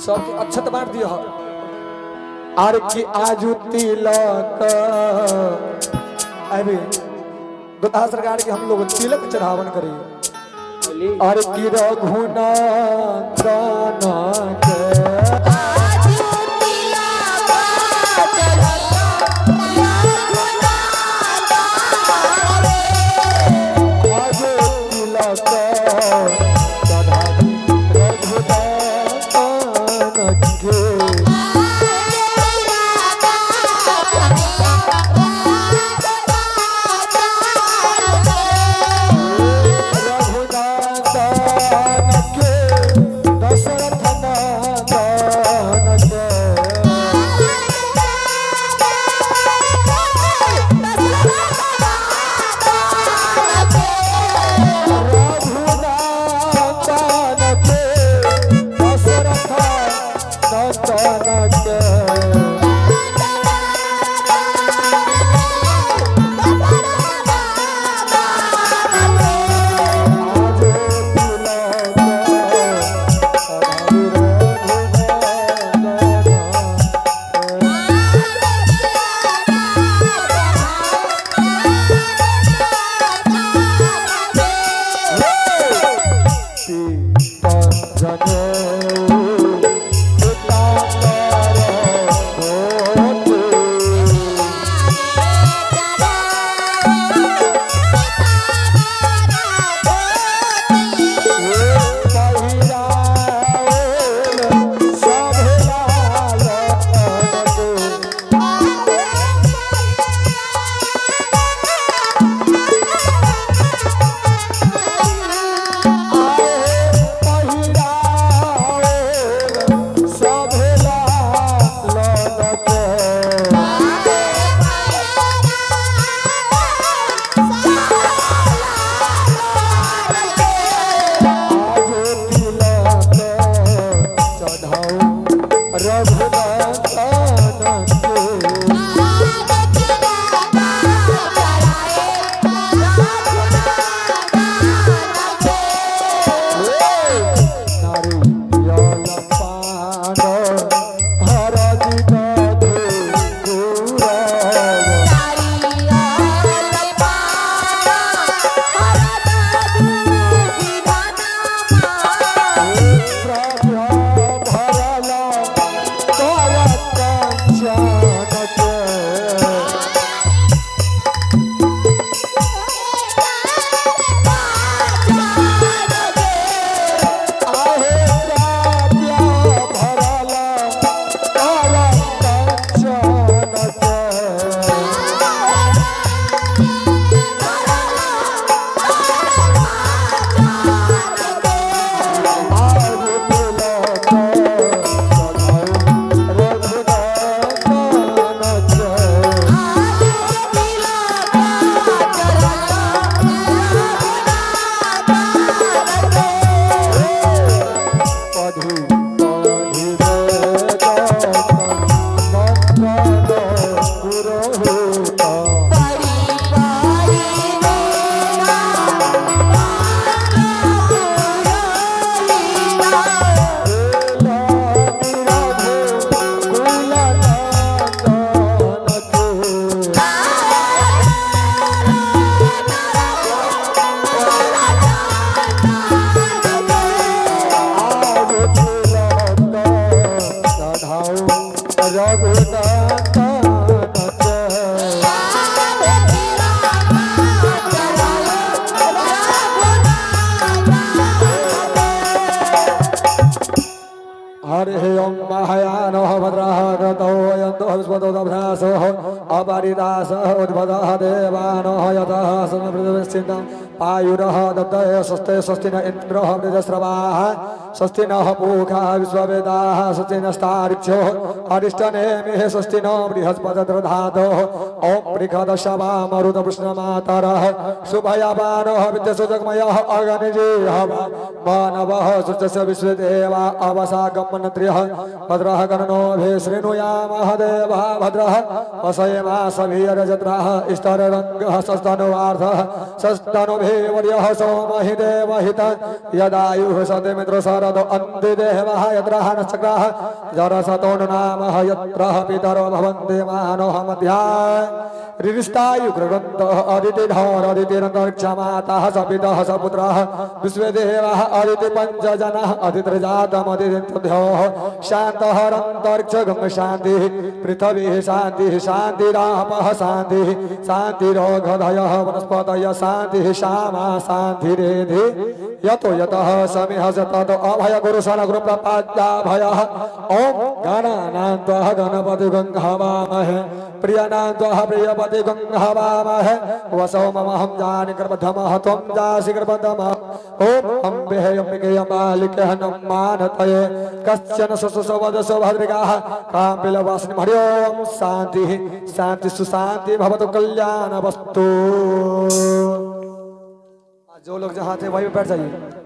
सबके अच्छत बांट दियो आर की आजू तिलक अभी दुल्हा सरकार के हम लोग तिलक चढ़ावन करी और की रघुनाथन के हरे ओम महायान भद्रः गतो यन्तो विश्वतोदभ्यासो अपरिदास उद्भदः देवानो यतः समृद्धविश्चिन्तं पायुरः दत्तये स्वस्ते स्वस्ति न इन्द्रः वृजस्रवाः स्वस्ति नः पूषा विश्ववेदाः स्वस्ति नस्तार्क्ष्यो अरिष्टनेमिः स्वस्ति नो बृहस्पतिर्दधातुः ॐ बृहदशवा मरुतपुष्णमातरः शुभयमानः विद्यसुजगमयः अगनिजीः मानवः सुचस्य विश्वदेवा अवसागमनत्रियः भद्रः कर्णोभिः शृणुयामः देवः भद्रः वसयेमा सभिरजत्राः इष्टररङ्गः सस्तनुवार्थः सस्तनुभिः विद्महे वर्यः सोमहि देवहित यदायुः सतिमित्रो शरद अन्ति देवः यत्रः नक्षत्राः जरसतो नामः यत्रः पितरो भवन्ति मानोऽहमध्याय ऋरिष्टायुग्रगन्तः अदितिधर अदितिरन्तरिक्षमाताः सपितः सपुत्राः विश्वदेवाः अदिति पञ्चजनः अदितिर्जातमदितिर्योः शान्तहरन्तरिक्षगं शान्तिः पृथिवीः शान्तिः शान्तिरापः शान्तिः शान्तिरोगधयः वनस्पतयः शान्तिः श्यामा शान्तिरेधि यतो यतः समिह ततो अभय गुरुशरण गुरुप्रपाद्याभयः ॐ गणानान्त्वः गणपति गङ्घवामहे प्रियनान्त्वः प्रियपति गङ्घवामहे वसौ ममहं जानि गर्भधमः त्वं जासि गर्भधमः ॐ अम्बे अम्बिके अम्बालिके हनं मानतये कश्चन सुसुवदसो भद्रिकाः काम्बिलवासिनि हरिओं शान्तिः शान्ति सुशान्ति भवतु कल्याण वस्तु। जो लोग जहाँ थे वहीं पे बैठ जाइए।